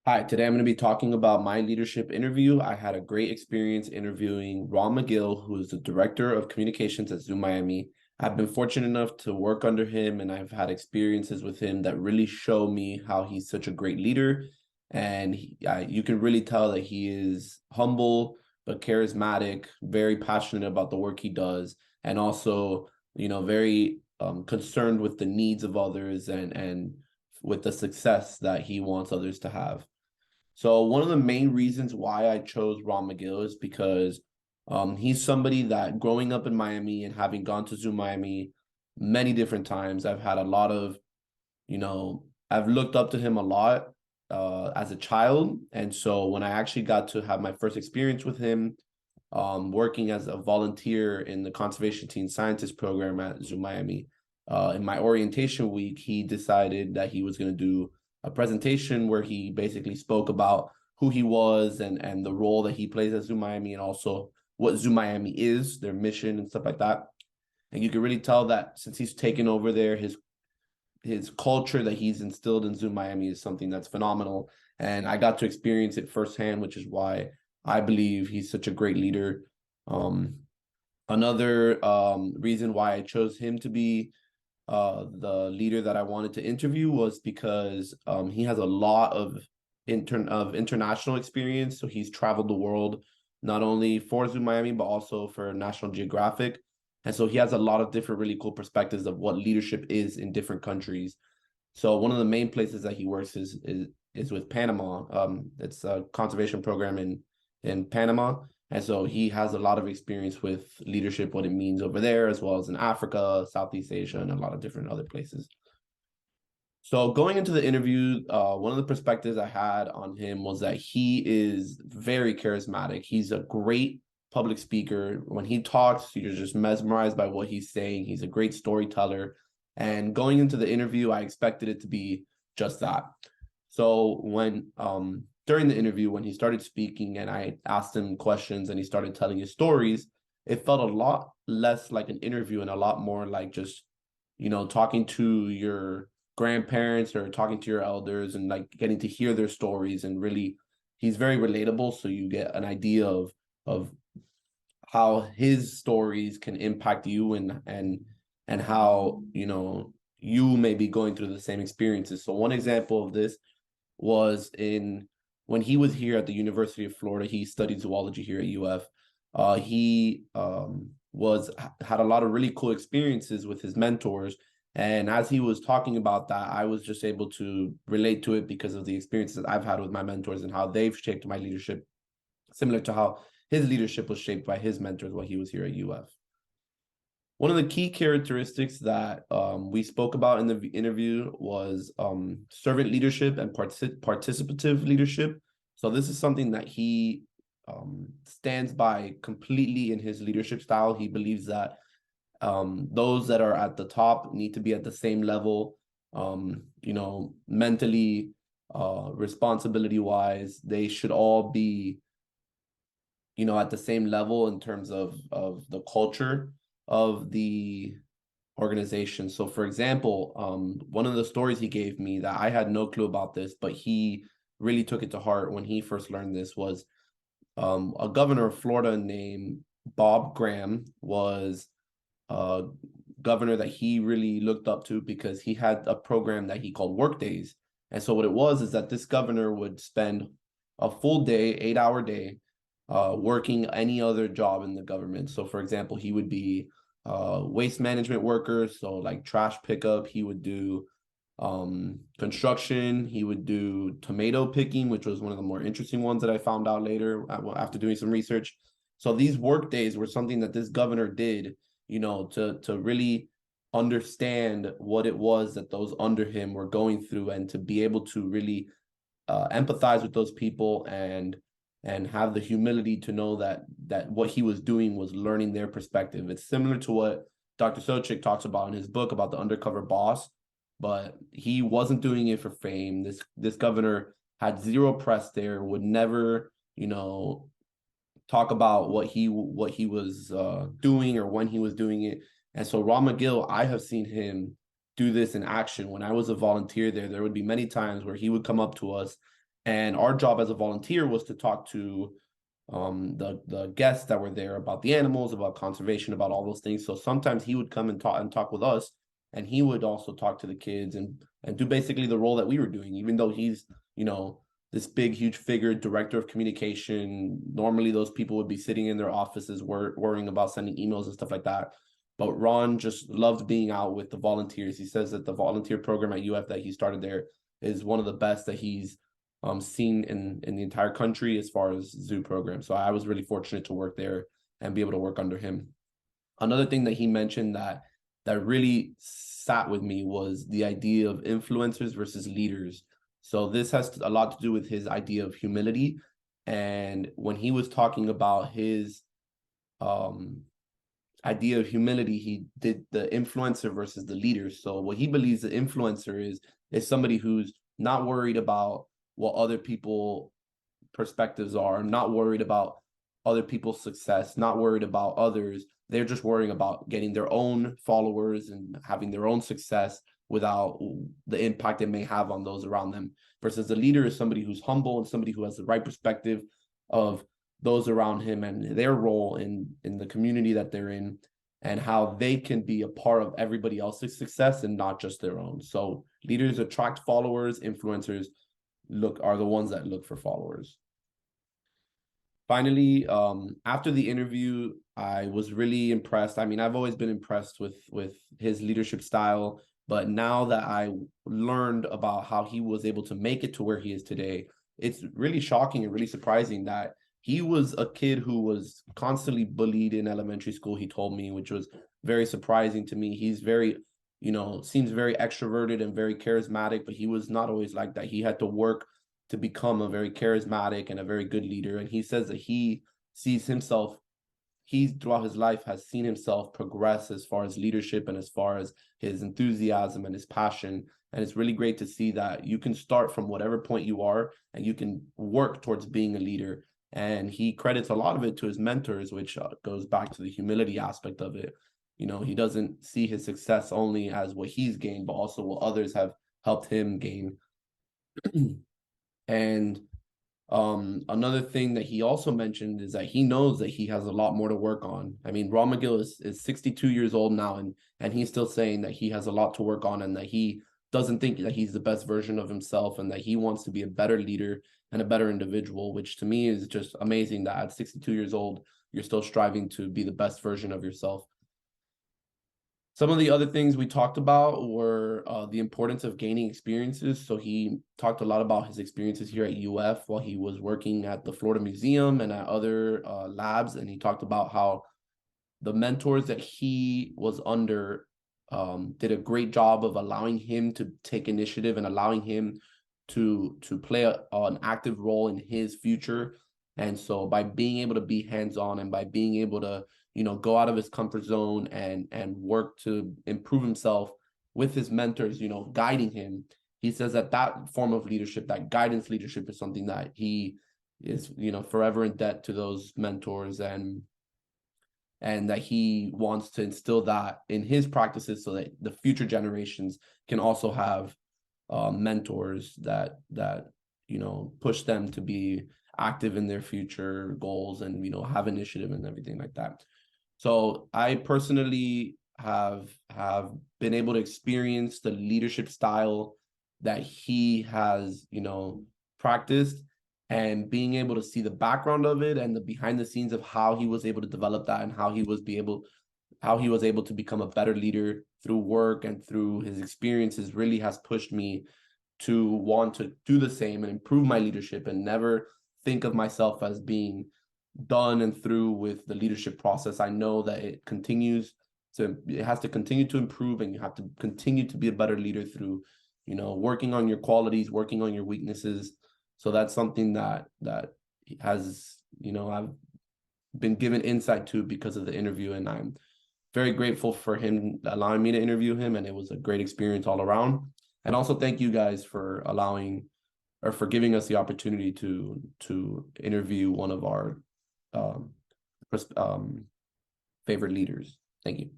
Hi, today I'm going to be talking about my leadership interview. I had a great experience interviewing Ron McGill, who is the director of communications at Zoom Miami. I've been fortunate enough to work under him, and I've had experiences with him that really show me how he's such a great leader. And you can really tell that he is humble but charismatic, very passionate about the work he does, and also, very concerned with the needs of others and with the success that he wants others to have. So one of the main reasons why I chose Ron McGill is because he's somebody that growing up in Miami and having gone to Zoom Miami many different times, I've had a lot of, I've looked up to him a lot as a child. And so when I actually got to have my first experience with him, working as a volunteer in the Conservation Teen Scientist program at Zoom Miami, in my orientation week, he decided that he was going to do a presentation where he basically spoke about who he was and the role that he plays at Zoom Miami and also what Zoom Miami is, their mission and stuff like that. And you can really tell that since he's taken over there, his culture that he's instilled in Zoom Miami is something that's phenomenal. And I got to experience it firsthand, which is why I believe he's such a great leader. Um, Another reason why I chose him to be the leader that I wanted to interview was because he has a lot of international experience. So he's traveled the world not only for Zoom Miami but also for National Geographic, and so he has a lot of different really cool perspectives of what leadership is in different countries. So one of the main places that he works is with Panama. It's a conservation program in Panama, and so he has a lot of experience with leadership, what it means over there, as well as in Africa, Southeast Asia, and a lot of different other places. So going into the interview, one of the perspectives I had on him was that he is very charismatic. He's a great public speaker. When he talks, you're just mesmerized by what he's saying. He's a great storyteller. And going into the interview, I expected it to be just that. So when during the interview, when he started speaking and I asked him questions and he started telling his stories, it felt a lot less like an interview and a lot more like just, talking to your grandparents or talking to your elders and like getting to hear their stories. And really, he's very relatable, so you get an idea of how his stories can impact you and how you may be going through the same experiences. So one example of this was in when he was here at the University of Florida. He studied zoology here at UF. He was had a lot of really cool experiences with his mentors, and as he was talking about that, I was just able to relate to it because of the experiences I've had with my mentors and how they've shaped my leadership, similar to how his leadership was shaped by his mentors while he was here at UF. One of the key characteristics that we spoke about in the interview was servant leadership and participative leadership. So this is something that he stands by completely in his leadership style. He believes that those that are at the top need to be at the same level, mentally, responsibility wise. They should all be, at the same level in terms of the culture of the organization. So, for example, one of the stories he gave me that I had no clue about this, but he really took it to heart when he first learned this was a governor of Florida named Bob Graham was a governor that he really looked up to because he had a program that he called Workdays. And so what it was is that this governor would spend a full day, 8-hour day, working any other job in the government. So, for example, he would be waste management worker, so like trash pickup. He would do construction. He would do tomato picking, which was one of the more interesting ones that I found out later after doing some research. So these work days were something that this governor did, to really understand what it was that those under him were going through and to be able to really empathize with those people and have the humility to know that what he was doing was learning their perspective. It's similar to what Dr. Sochik talks about in his book about the undercover boss, but he wasn't doing it for fame. This governor had zero press there, would never, talk about what he was doing or when he was doing it. And so Ron McGill, I have seen him do this in action. When I was a volunteer there would be many times where he would come up to us And our job as a volunteer was to talk to the guests that were there about the animals, about conservation, about all those things. So sometimes he would come and talk with us, and he would also talk to the kids and do basically the role that we were doing, even though he's, you know, this big, huge figure, director of communication. Normally, those people would be sitting in their offices worrying about sending emails and stuff like that. But Ron just loved being out with the volunteers. He says that the volunteer program at UF that he started there is one of the best that he's seen in the entire country as far as zoo programs. So I was really fortunate to work there and be able to work under him. Another thing that he mentioned that really sat with me was the idea of influencers versus leaders. So this has a lot to do with his idea of humility. And when he was talking about his idea of humility, he did the influencer versus the leader. So what he believes the influencer is somebody who's not worried about what other people perspectives are, not worried about other people's success, not worried about others. They're just worrying about getting their own followers and having their own success without the impact it may have on those around them. Versus the leader is somebody who's humble and somebody who has the right perspective of those around him and their role in the community that they're in, and how they can be a part of everybody else's success and not just their own. So leaders attract followers, influencers are the ones that look for followers. Finally, after the interview, I was really impressed. I mean, I've always been impressed with his leadership style, but now that I learned about how he was able to make it to where he is today, it's really shocking and really surprising that he was a kid who was constantly bullied in elementary school, he told me, which was very surprising to me. He's very, seems very extroverted and very charismatic, but he was not always like that. He had to work to become a very charismatic and a very good leader. And he says that he sees himself, throughout his life has seen himself progress as far as leadership and as far as his enthusiasm and his passion. And it's really great to see that you can start from whatever point you are and you can work towards being a leader. And he credits a lot of it to his mentors, which goes back to the humility aspect of it. He doesn't see his success only as what he's gained, but also what others have helped him gain. And another thing that he also mentioned is that he knows that he has a lot more to work on. I mean, Ron McGill is 62 years old now, and he's still saying that he has a lot to work on and that he doesn't think that he's the best version of himself and that he wants to be a better leader and a better individual, which to me is just amazing that at 62 years old, you're still striving to be the best version of yourself. Some of the other things we talked about were the importance of gaining experiences. So he talked a lot about his experiences here at UF while he was working at the Florida Museum and at other labs. And he talked about how the mentors that he was under did a great job of allowing him to take initiative and allowing him to play an active role in his future. And so by being able to be hands-on and by being able to go out of his comfort zone and work to improve himself with his mentors, guiding him. He says that form of leadership, that guidance leadership, is something that he is, forever in debt to those mentors, and that he wants to instill that in his practices so that the future generations can also have mentors that push them to be active in their future goals and have initiative and everything like that. So I personally have been able to experience the leadership style that he has, practiced, and being able to see the background of it and the behind the scenes of how he was able to develop that and how he was able to become a better leader through work and through his experiences really has pushed me to want to do the same and improve my leadership and never think of myself as being done and through with the leadership process. I know that it has to continue to improve, and you have to continue to be a better leader through, working on your qualities, working on your weaknesses. So that's something that has, I've been given insight to because of the interview, and I'm very grateful for him allowing me to interview him, and it was a great experience all around. And also thank you guys for for giving us the opportunity to interview one of our favorite leaders. Thank you.